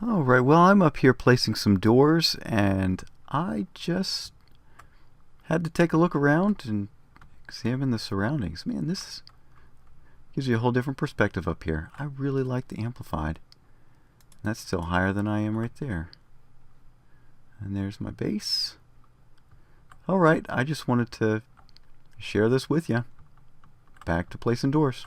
Alright, well, I'm up here placing some doors, and I just had to take a look around and examine the surroundings. Man, this gives you a whole different perspective up here. I really like the Amplified. That's still higher than I am right there. And there's my base. Alright, I just wanted to share this with you. Back to placing doors.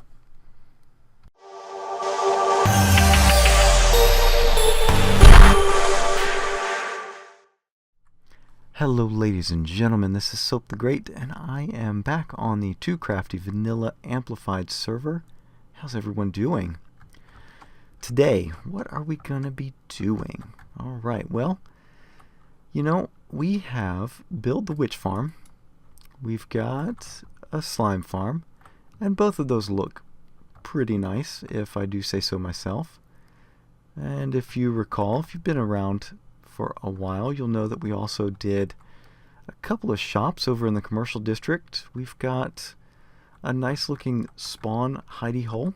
Hello ladies and gentlemen, this is Soap the Great, and I am back on the TooCrafty Vanilla Amplified server. How's everyone doing? Today, what are we going to be doing? Alright, well, you know, we have built the witch farm, we've got a slime farm, and both of those look pretty nice, if I do say so myself. And if you recall, if you've been around for a while, you'll know that we also did a couple of shops over in the commercial district. We've got a nice looking spawn hidey hole,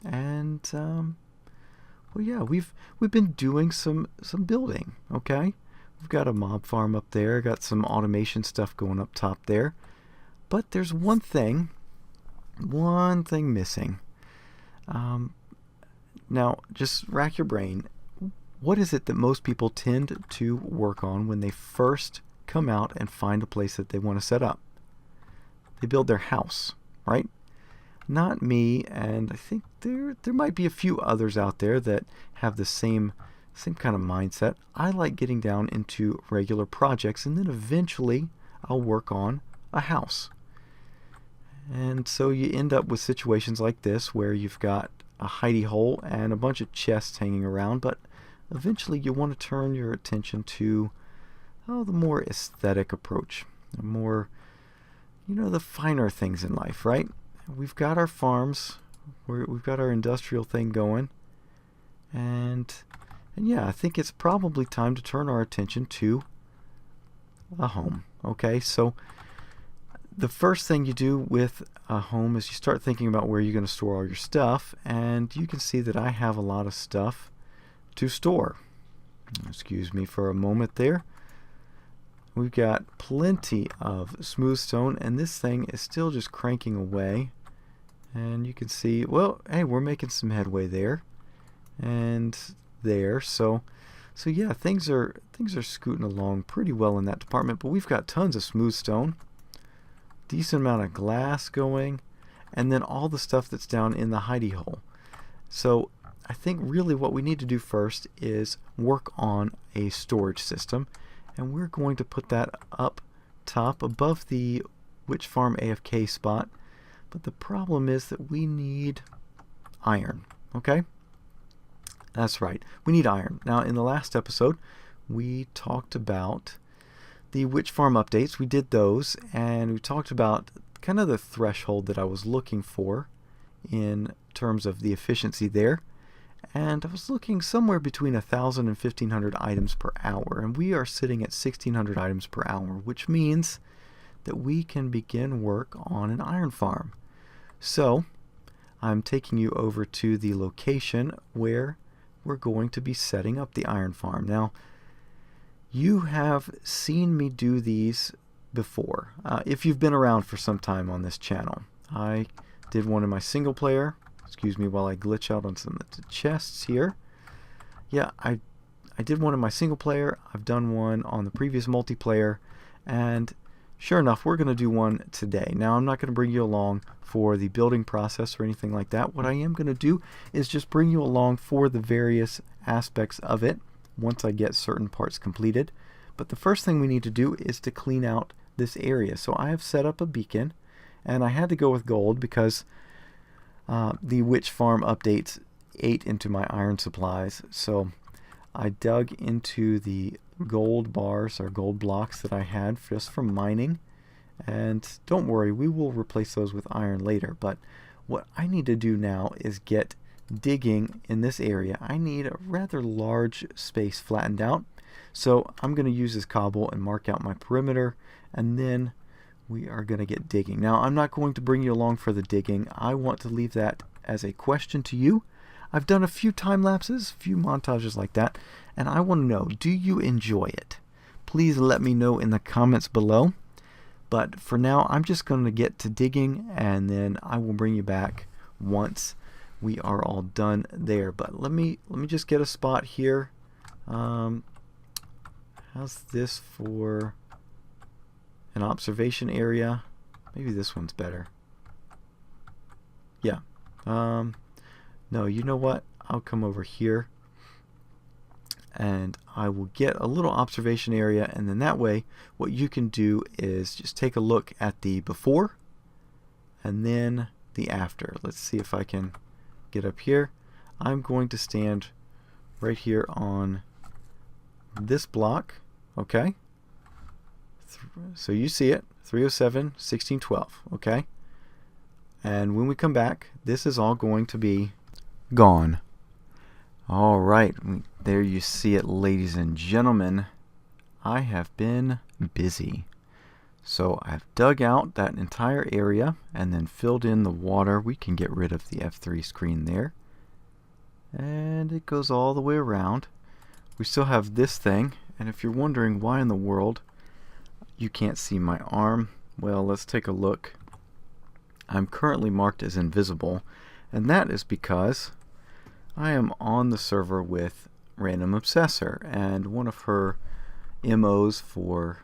and well, yeah, we've been doing some building. Okay, we've got a mob farm up there, got some automation stuff going up top there, but there's one thing missing. Now just rack your brain. What is it that most people tend to work on when they first come out and find a place that they want to set up? They build their house, right? Not me, and I think there might be a few others out there that have the same kind of mindset. I like getting down into regular projects, and then eventually I'll work on a house. And so you end up with situations like this where you've got a hidey hole and a bunch of chests hanging around, but eventually you want to turn your attention to the more aesthetic approach, the more, the finer things in life, right? We've got our farms, we've got our industrial thing going, and yeah, I think it's probably time to turn our attention to a home. Okay, so the first thing you do with a home is you start thinking about where you're going to store all your stuff, and you can see that I have a lot of stuff to store. Excuse me for a moment there. We've got plenty of smooth stone, and this thing is still just cranking away, and you can see, well, hey, we're making some headway there and there. So yeah, things are scooting along pretty well in that department. But we've got tons of smooth stone, decent amount of glass going, and then all the stuff that's down in the hidey hole. So I think really what we need to do first is work on a storage system, and we're going to put that up top above the witch farm AFK spot. But the problem is that we need iron. Okay, that's right, we need iron. Now in the last episode we talked about the witch farm updates. We did those, and we talked about kind of the threshold that I was looking for in terms of the efficiency there. And I was looking somewhere between 1,000 and 1,500 items per hour, and we are sitting at 1,600 items per hour, which means that we can begin work on an iron farm. So I'm taking you over to the location where we're going to be setting up the iron farm. Now, you have seen me do these before. If you've been around for some time on this channel, I did one in my single player. Excuse me while I glitch out on some of the chests here. Yeah, I did one in my single player. I've done one on the previous multiplayer, and sure enough, we're going to do one today. Now, I'm not going to bring you along for the building process or anything like that. What I am going to do is just bring you along for the various aspects of it once I get certain parts completed. But the first thing we need to do is to clean out this area. So I have set up a beacon, and I had to go with gold because the witch farm updates ate into my iron supplies. So I dug into the gold bars or gold blocks that I had just from mining, and don't worry, we will replace those with iron later. But what I need to do now is get digging in this area. I need a rather large space flattened out, so I'm going to use this cobble and mark out my perimeter, and then we are going to get digging. Now, I'm not going to bring you along for the digging. I want to leave that as a question to you. I've done a few time lapses, a few montages like that, and I want to know, do you enjoy it? Please let me know in the comments below. But for now, I'm just going to get to digging, and then I will bring you back once we are all done there. But let me just get a spot here. How's this for an observation area? Maybe this one's better. Yeah. No, you know what? I'll come over here and I will get a little observation area, and then that way what you can do is just take a look at the before and then the after. Let's see if I can get up here. I'm going to stand right here on this block, okay? So you see it, 307, 1612, okay? And when we come back, this is all going to be gone. All right, there you see it, ladies and gentlemen. I have been busy. So I've dug out that entire area and then filled in the water. We can get rid of the F3 screen there. And it goes all the way around. We still have this thing, and if you're wondering why in the world you can't see my arm, well, let's take a look. I'm currently marked as invisible, and that is because I am on the server with Random Obsessor, and one of her MOs for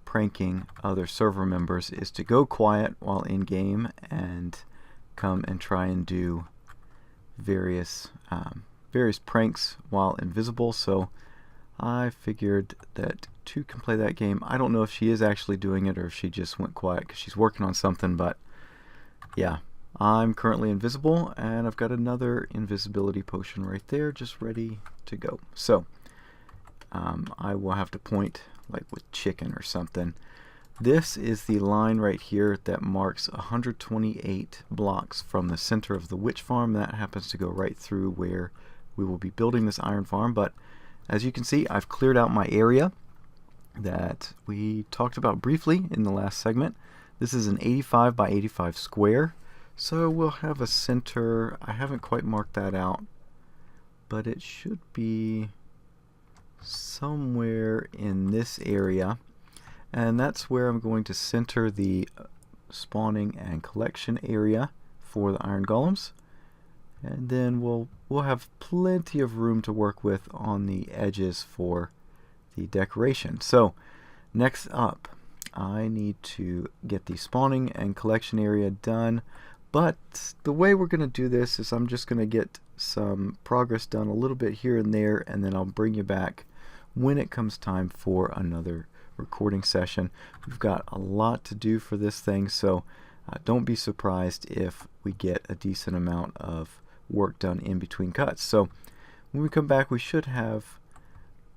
pranking other server members is to go quiet while in game and come and try and do various pranks while invisible. So I figured that Too can play that game. I don't know if she is actually doing it or if she just went quiet because she's working on something, but yeah, I'm currently invisible, and I've got another invisibility potion right there just ready to go. So I will have to point like with chicken or something. This is the line right here that marks 128 blocks from the center of the witch farm. That happens to go right through where we will be building this iron farm. But as you can see, I've cleared out my area that we talked about briefly in the last segment. This is an 85 by 85 square, so we'll have a center. I haven't quite marked that out, but it should be somewhere in this area, and that's where I'm going to center the spawning and collection area for the iron golems, and then we'll have plenty of room to work with on the edges for the decoration. So next up, I need to get the spawning and collection area done, but the way we're going to do this is I'm just going to get some progress done a little bit here and there, and then I'll bring you back when it comes time for another recording session. We've got a lot to do for this thing, so don't be surprised if we get a decent amount of work done in between cuts. So when we come back, we should have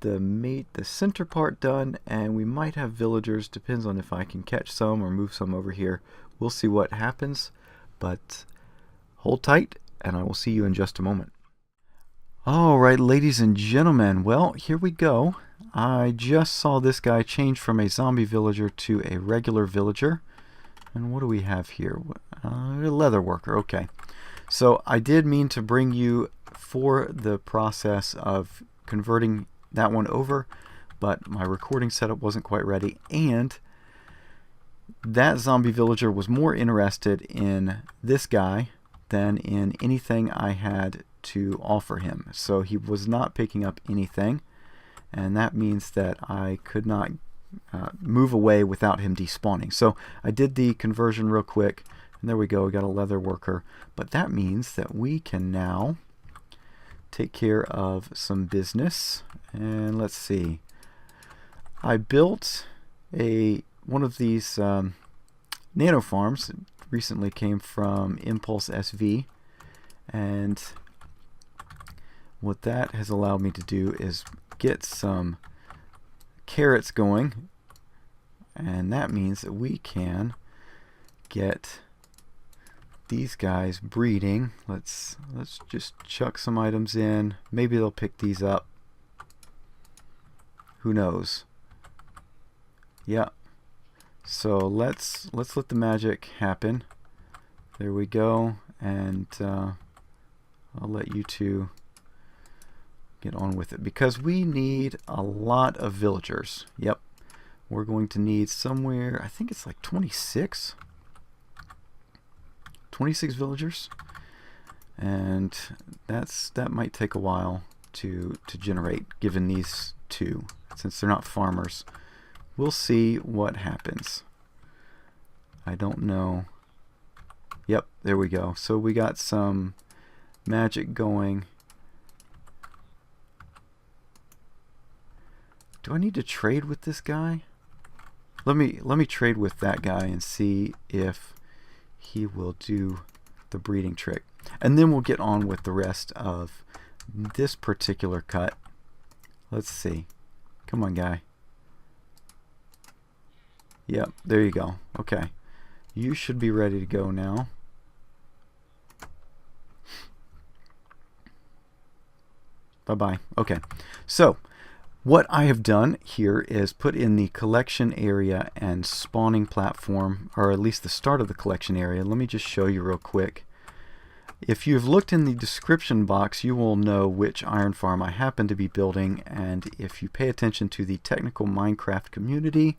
the center part done, and we might have villagers. Depends on if I can catch some or move some over here. We'll see what happens, but hold tight and I will see you in just a moment. Alright, ladies and gentlemen, well, here we go. I just saw this guy change from a zombie villager to a regular villager. And what do we have here? A leather worker, okay. So I did mean to bring you for the process of converting that one over, but my recording setup wasn't quite ready, and that zombie villager was more interested in this guy than in anything I had to offer him. So he was not picking up anything, and that means that I could not move away without him despawning. So I did the conversion real quick, and there we go, we got a leather worker. But that means that we can now take care of some business. And let's see, I built one of these nano farms. It recently came from Impulse SV, and what that has allowed me to do is get some carrots going, and that means that we can get these guys breeding. Let's just chuck some items in. Maybe they'll pick these up. Who knows? Yeah. So let's let the magic happen. There we go, and I'll let you two get on with it because we need a lot of villagers. Yep. We're going to need somewhere, I think it's like 26 villagers. And that might take a while to generate, given these two, since they're not farmers. We'll see what happens. I don't know. Yep, there we go. So we got some magic going. Do I need to trade with this guy? Let me trade with that guy and see if he will do the breeding trick. And then we'll get on with the rest of this particular cut. Let's see. Come on, guy. Yep, there you go. Okay. You should be ready to go now. Bye-bye. Okay. So, what I have done here is put in the collection area and spawning platform, or at least the start of the collection area. Let me just show you real quick. If you've looked in the description box, you will know which iron farm I happen to be building, and if you pay attention to the technical Minecraft community,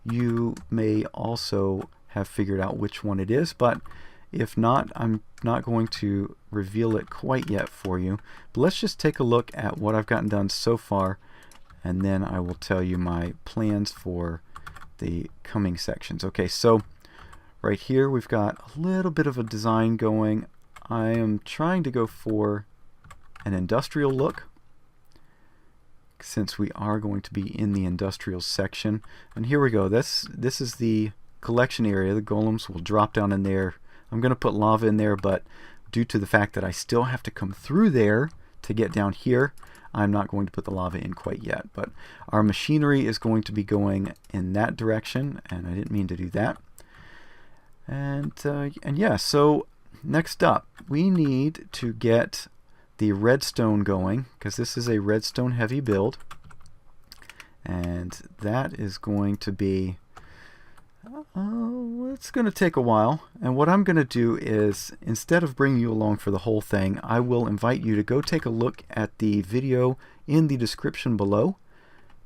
you may also have figured out which one it is, but if not, I'm not going to reveal it quite yet for you. But let's just take a look at what I've gotten done so far, and then I will tell you my plans for the coming sections. Okay, so right here we've got a little bit of a design going. I am trying to go for an industrial look, since we are going to be in the industrial section. And here we go. This is the collection area. The golems will drop down in there. I'm going to put lava in there, but due to the fact that I still have to come through there to get down here, I'm not going to put the lava in quite yet. But our machinery is going to be going in that direction, and I didn't mean to do that. And yeah, so next up, we need to get the redstone going, because this is a redstone heavy build, and that is going to be it's going to take a while. And what I'm going to do is, instead of bringing you along for the whole thing, I will invite you to go take a look at the video in the description below,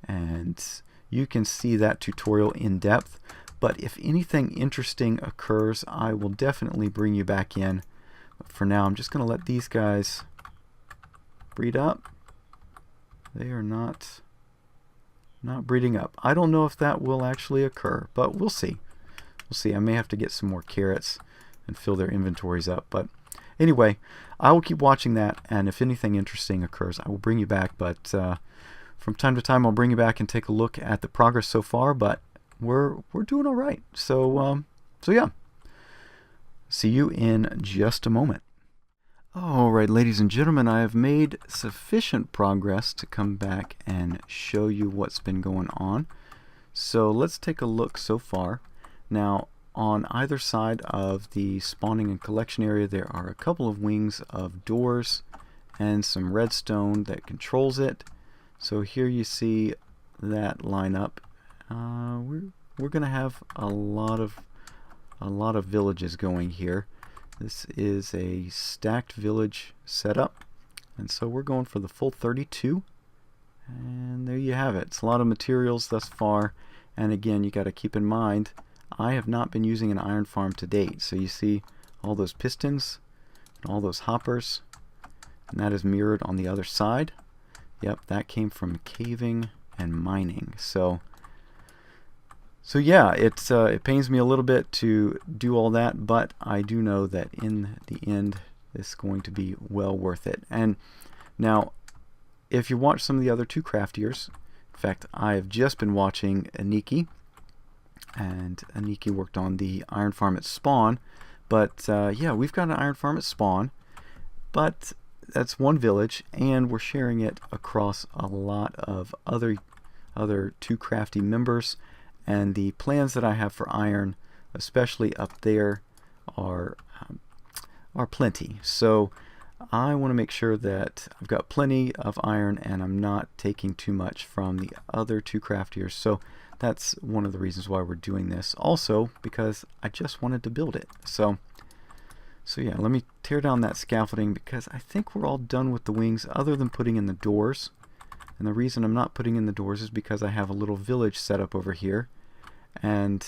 and you can see that tutorial in depth. But if anything interesting occurs, I will definitely bring you back in. But for now, I'm just going to let these guys breed up. They are not breeding up. I don't know if that will actually occur, but we'll see. We'll see. I may have to get some more carrots and fill their inventories up. But anyway, I will keep watching that, and if anything interesting occurs, I will bring you back. But from time to time, I'll bring you back and take a look at the progress so far. But we're doing all right. So yeah. See you in just a moment. Alright, ladies and gentlemen, I have made sufficient progress to come back and show you what's been going on. So let's take a look so far. Now, on either side of the spawning and collection area, there are a couple of wings of doors and some redstone that controls it. So here you see that line up. We're going to have a lot of villages going here. This is a stacked village setup, and so we're going for the full 32, and there you have it. It's a lot of materials thus far, and again, you got to keep in mind, I have not been using an iron farm to date. So you see all those pistons and all those hoppers, and that is mirrored on the other side. Yep, that came from caving and mining. So yeah, it pains me a little bit to do all that, but I do know that in the end, it's going to be well worth it. And now, if you watch some of the other TooCraftiers, in fact, I have just been watching Aniki, and Aniki worked on the iron farm at spawn. But yeah, we've got an iron farm at spawn, but that's one village, and we're sharing it across a lot of other TooCrafty members. And the plans that I have for iron, especially up there, are plenty. So I want to make sure that I've got plenty of iron and I'm not taking too much from the other TooCraftiers. So that's one of the reasons why we're doing this. Also, because I just wanted to build it. So So yeah, let me tear down that scaffolding because I think we're all done with the wings other than putting in the doors. And the reason I'm not putting in the doors is because I have a little village set up over here, and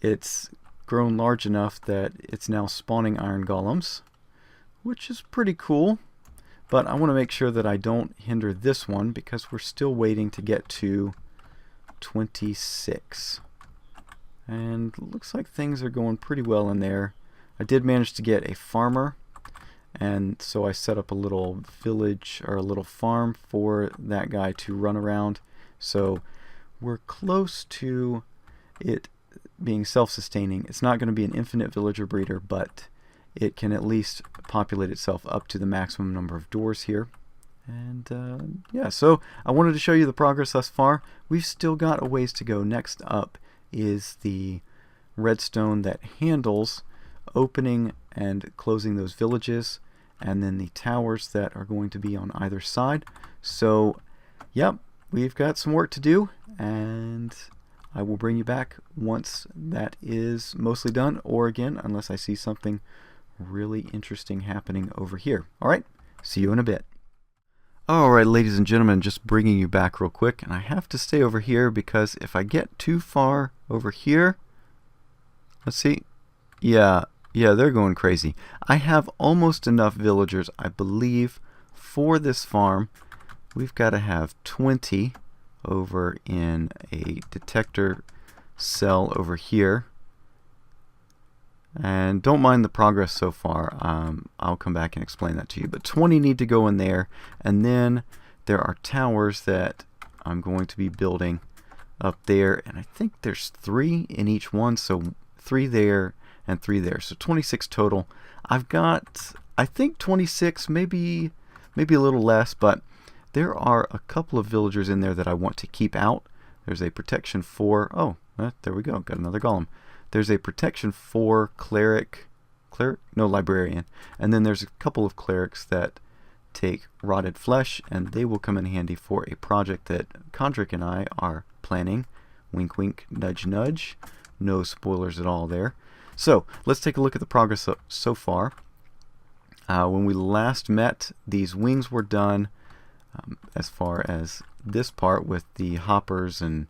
it's grown large enough that it's now spawning iron golems, which is pretty cool. But I want to make sure that I don't hinder this one because we're still waiting to get to 26. And looks like things are going pretty well in there. I did manage to get a farmer, and so I set up a little village or a little farm for that guy to run around. So we're close to it being self-sustaining. It's not going to be an infinite villager breeder, but it can at least populate itself up to the maximum number of doors here. And yeah, so I wanted to show you the progress thus far. We've still got a ways to go. Next up is the redstone that handles opening and closing those villages, and then the towers that are going to be on either side. So yep, we've got some work to do, and I will bring you back once that is mostly done, or again, unless I see something really interesting happening over here. Alright, see you in a bit. Alright, ladies and gentlemen, just bringing you back real quick, and I have to stay over here because if I get too far over here, let's see, yeah, they're going crazy. I have almost enough villagers, I believe, for this farm. We've got to have 20 over in a detector cell over here. And don't mind the progress so far. I'll come back and explain that to you. But 20 need to go in there. And then there are towers that I'm going to be building up there. And I think there's 3 in each one. So 3 there and 3 there. So 26 total. I've got, I think 26, maybe a little less. But there are a couple of villagers in there that I want to keep out. There's a protection for, oh, there we go. Got another golem. There's a protection for librarian. And then there's a couple of clerics that take rotted flesh, and they will come in handy for a project that Condrick and I are planning. Wink, wink, nudge, nudge. No spoilers at all there. So let's take a look at the progress so far. When we last met, these wings were done as far as this part with the hoppers and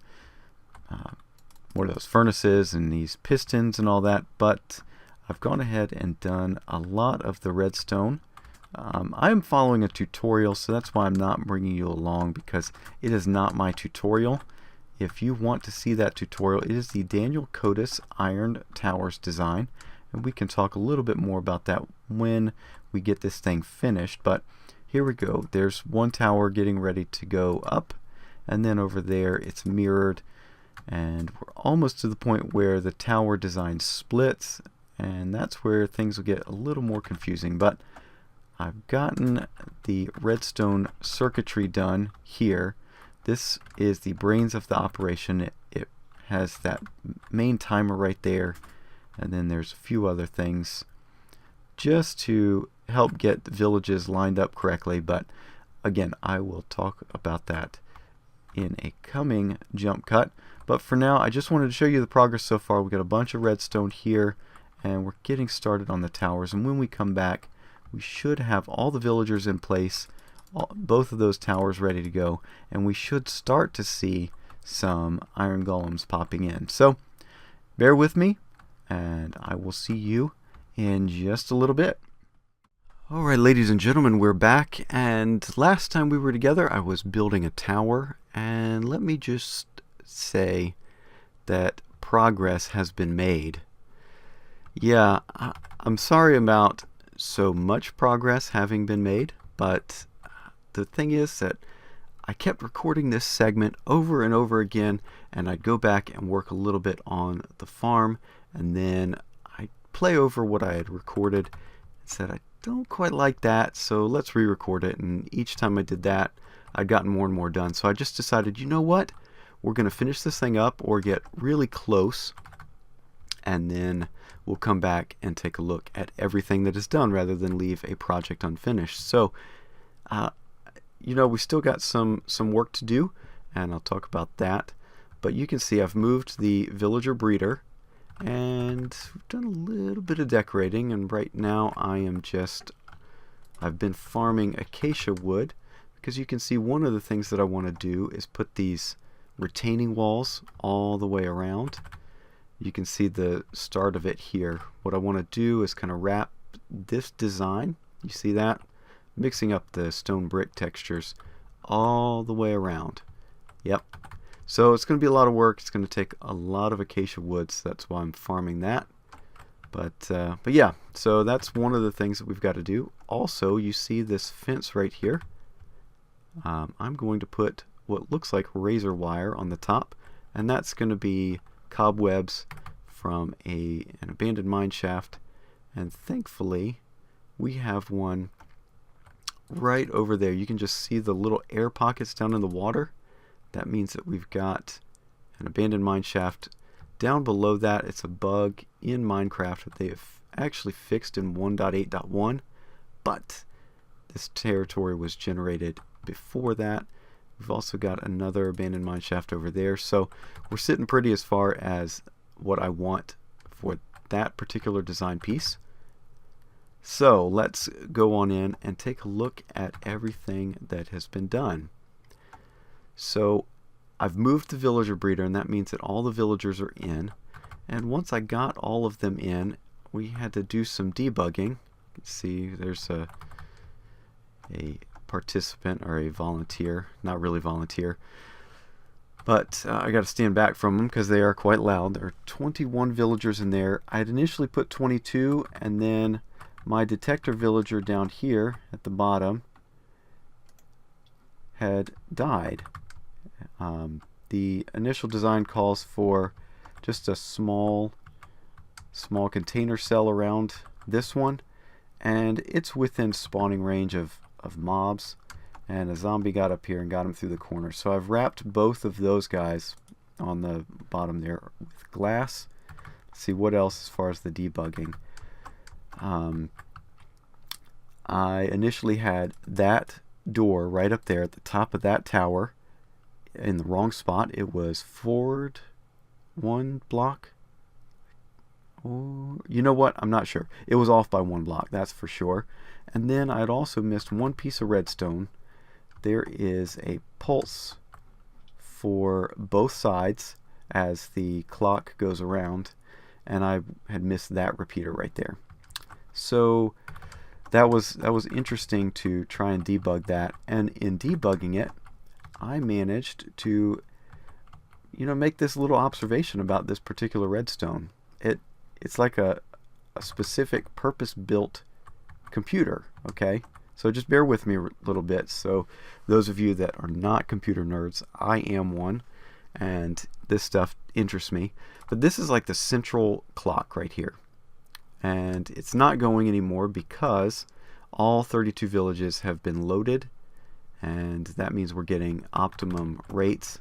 what are those, furnaces and these pistons and all that, but I've gone ahead and done a lot of the redstone. I am following a tutorial, so that's why I'm not bringing you along, because it is not my tutorial. If you want to see that tutorial, it is the Daniel Kotis Iron Towers design, and we can talk a little bit more about that when we get this thing finished. But here we go. There's one tower getting ready to go up, and then over there it's mirrored. And we're almost to the point where the tower design splits, and that's where things will get a little more confusing. But I've gotten the redstone circuitry done here. This is the brains of the operation. It has that main timer right there, and then there's a few other things just to help get the villages lined up correctly. But again, I will talk about that in a coming jump cut. But for now, I just wanted to show you the progress so far. We've got a bunch of redstone here, and we're getting started on the towers. And when we come back, we should have all the villagers in place, both of those towers ready to go, and we should start to see some iron golems popping in. So bear with me, and I will see you in just a little bit. Alright, ladies and gentlemen, we're back, and last time we were together, I was building a tower, and let me just say that progress has been made. Yeah, I'm sorry about so much progress having been made, but the thing is that I kept recording this segment over and over again, and I'd go back and work a little bit on the farm, and then I'd play over what I had recorded and said, I don't quite like that, so let's re-record it. And each time I did that, I'd gotten more and more done. So I just decided, you know what? We're going to finish this thing up or get really close, and then we'll come back and take a look at everything that is done rather than leave a project unfinished. So, you know, we still got some work to do, and I'll talk about that. But you can see I've moved the villager breeder, And we've done a little bit of decorating, and right now I've been farming acacia wood, because you can see one of the things that I want to do is put these retaining walls all the way around. You can see the start of it here. What I want to do is kind of wrap this design, you see that? Mixing up the stone brick textures all the way around. Yep. So it's going to be a lot of work. It's going to take a lot of acacia wood, so that's why I'm farming that. But yeah, so that's one of the things that we've got to do. Also, you see this fence right here. I'm going to put what looks like razor wire on the top, and that's going to be cobwebs from an abandoned mine shaft. And thankfully, we have one right over there. You can just see the little air pockets down in the water. That means that we've got an abandoned mine shaft. Down below that, it's a bug in Minecraft that they have actually fixed in 1.8.1, but this territory was generated before that. We've also got another abandoned mine shaft over there, so we're sitting pretty as far as what I want for that particular design piece. So let's go on in and take a look at everything that has been done. So I've moved the villager breeder, and that means that all the villagers are in. And once I got all of them in, we had to do some debugging. You can see there's a participant, or a volunteer, not really volunteer, but I got to stand back from them because they are quite loud. There are 21 villagers in there. I had initially put 22, and then my detector villager down here at the bottom had died. The initial design calls for just a small container cell around this one, and it's within spawning range of mobs, and a zombie got up here and got him through the corner. So I've wrapped both of those guys on the bottom there with glass. Let's see what else as far as the debugging. I initially had that door right up there at the top of that tower in the wrong spot. It was forward one block, or you know what, I'm not sure. It was off by one block, that's for sure. And then I'd also missed one piece of redstone. There is a pulse for both sides as the clock goes around, and I had missed that repeater right there. So that was interesting to try and debug that, and in debugging it, I managed to, make this little observation about this particular redstone. It's like a specific purpose-built computer, okay? So just bear with me a little bit. So those of you that are not computer nerds, I am one, and this stuff interests me. But this is like the central clock right here. And it's not going anymore because all 32 villages have been loaded, and that means we're getting optimum rates.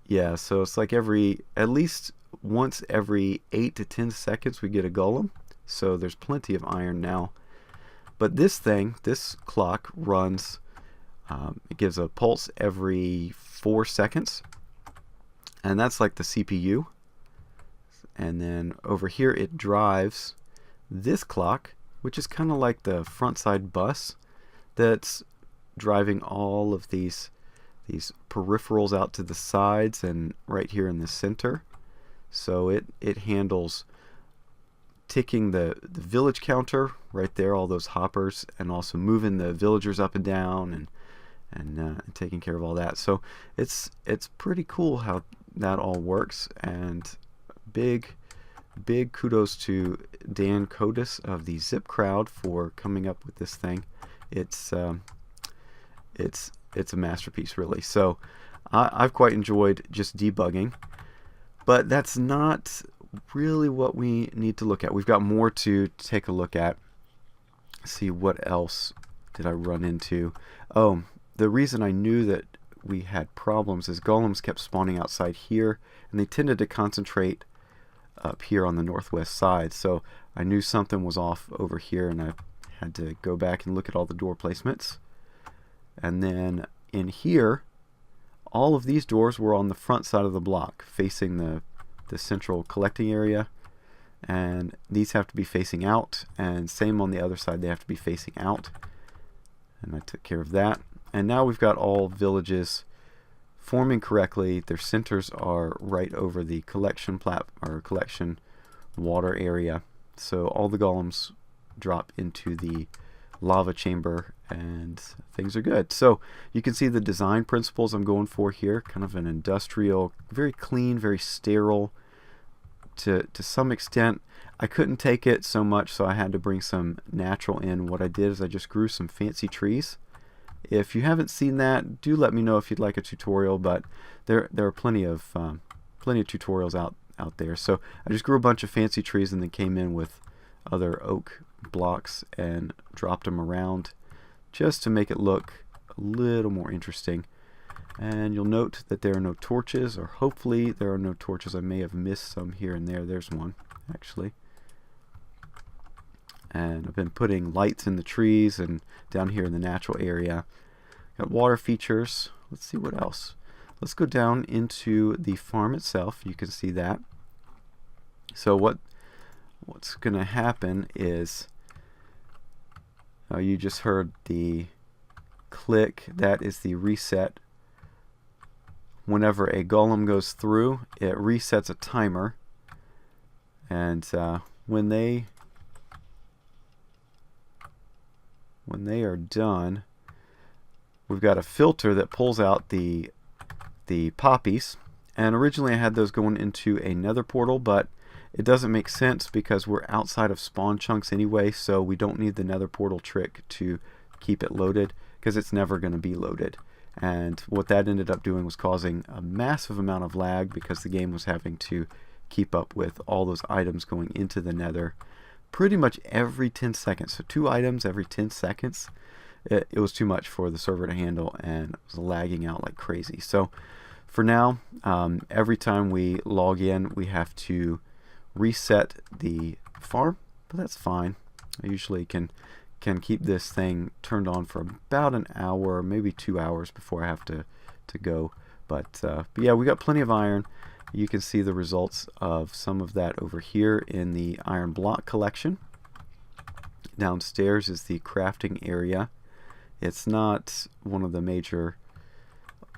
Yeah, so it's like at least once every 8 to 10 seconds we get a golem. So there's plenty of iron now. But this clock runs, it gives a pulse every 4 seconds. And that's like the CPU. And then over here it drives this clock, which is kind of like the front side bus that's driving all of these peripherals out to the sides and right here in the center. So it handles ticking the village counter right there, all those hoppers, and also moving the villagers up and down and taking care of all that. So it's pretty cool how that all works, and big kudos to Dan Codis of the Zip Crowd for coming up with this thing. It's a masterpiece, really. So I've quite enjoyed just debugging, but that's not really what we need to look at. We've got more to take a look at. See, what else did I run into? Oh, the reason I knew that we had problems is golems kept spawning outside here, and they tended to concentrate up here on the northwest side. So I knew something was off over here, and I had to go back and look at all the door placements. And then in here, all of these doors were on the front side of the block, facing the central collecting area, and these have to be facing out, and same on the other side, they have to be facing out, and I took care of that. And now we've got all villages forming correctly. Their centers are right over the collection collection water area, so all the golems drop into the lava chamber and things are good. So you can see the design principles I'm going for here, kind of an industrial, very clean, very sterile to some extent. I couldn't take it so much, so I had to bring some natural in. What I did is I just grew some fancy trees. If you haven't seen that, do let me know if you'd like a tutorial, but there are plenty of tutorials out there. So I just grew a bunch of fancy trees and then came in with other oak blocks and dropped them around just to make it look a little more interesting. And you'll note that there are no torches, or hopefully there are no torches. I may have missed some here and there. There's one actually. And I've been putting lights in the trees and down here in the natural area. Got water features. Let's see what else. Let's go down into the farm itself. You can see that. So what's going to happen is, you just heard the click. That is the reset. Whenever a golem goes through, it resets a timer, and when they are done, we've got a filter that pulls out the poppies. And originally I had those going into a nether portal, but it doesn't make sense because we're outside of spawn chunks anyway, so we don't need the nether portal trick to keep it loaded, because it's never going to be loaded. And what that ended up doing was causing a massive amount of lag, because the game was having to keep up with all those items going into the nether pretty much every 10 seconds. So 2 items every 10 seconds. It was too much for the server to handle, and it was lagging out like crazy. So for now, every time we log in, we have to reset the farm, but that's fine. I usually can keep this thing turned on for about an hour, maybe 2 hours before I have to go. But yeah, we got plenty of iron. You can see the results of some of that over here in the iron block collection. Downstairs is the crafting area. It's not one of the major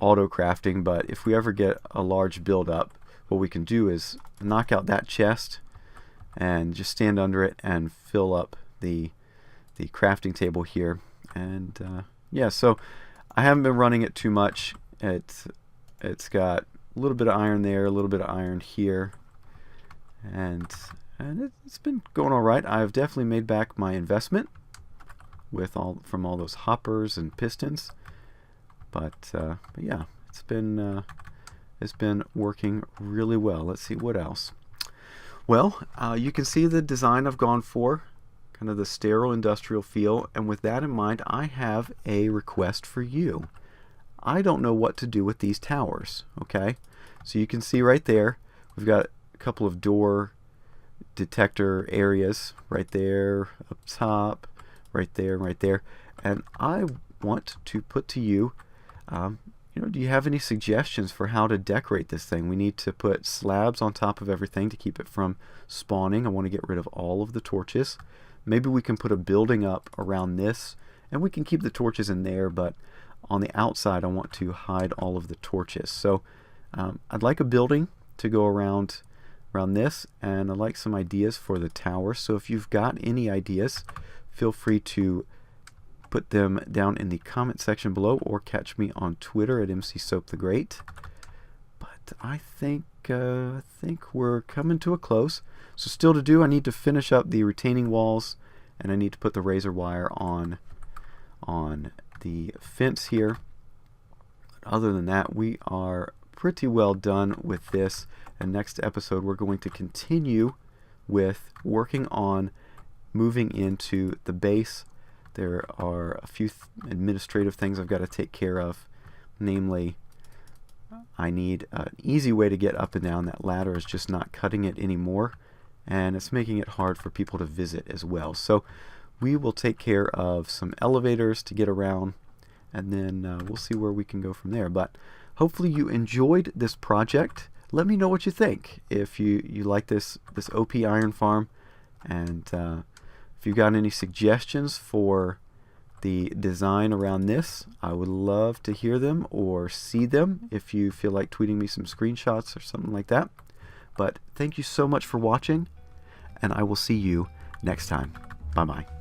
auto crafting, but if we ever get a large build up, what we can do is knock out that chest and just stand under it and fill up the crafting table here. And yeah, so I haven't been running it too much. It's got a little bit of iron there, a little bit of iron here, and it's been going all right. I've definitely made back my investment from all those hoppers and pistons, but yeah, it's been working really well. Let's see what else. Well, you can see the design I've gone for, kind of the sterile industrial feel, and with that in mind, I have a request for you. I don't know what to do with these towers. Okay, so you can see right there, we've got a couple of door detector areas right there, up top, right there, and right there, and I want to put to you, do you have any suggestions for how to decorate this thing? We need to put slabs on top of everything to keep it from spawning. I want to get rid of all of the torches. Maybe we can put a building up around this, and we can keep the torches in there, but on the outside I want to hide all of the torches. So I'd like a building to go around this, and I'd like some ideas for the tower. So if you've got any ideas, feel free to put them down in the comment section below, or catch me on Twitter at MCSoapTheGreat. But I think we're coming to a close. So still to do, I need to finish up the retaining walls, and I need to put the razor wire on the fence here. But other than that, we are pretty well done with this, and next episode we're going to continue with working on moving into the base. There are a few administrative things I've got to take care of, namely I need an easy way to get up and down. That ladder is just not cutting it anymore, and it's making it hard for people to visit as well. So we will take care of some elevators to get around, and then we'll see where we can go from there. But hopefully you enjoyed this project. let me know what you think. If you like this OP iron farm, and if you've got any suggestions for the design around this, I would love to hear them or see them if you feel like tweeting me some screenshots or something like that. But thank you so much for watching, and I will see you next time. Bye-bye.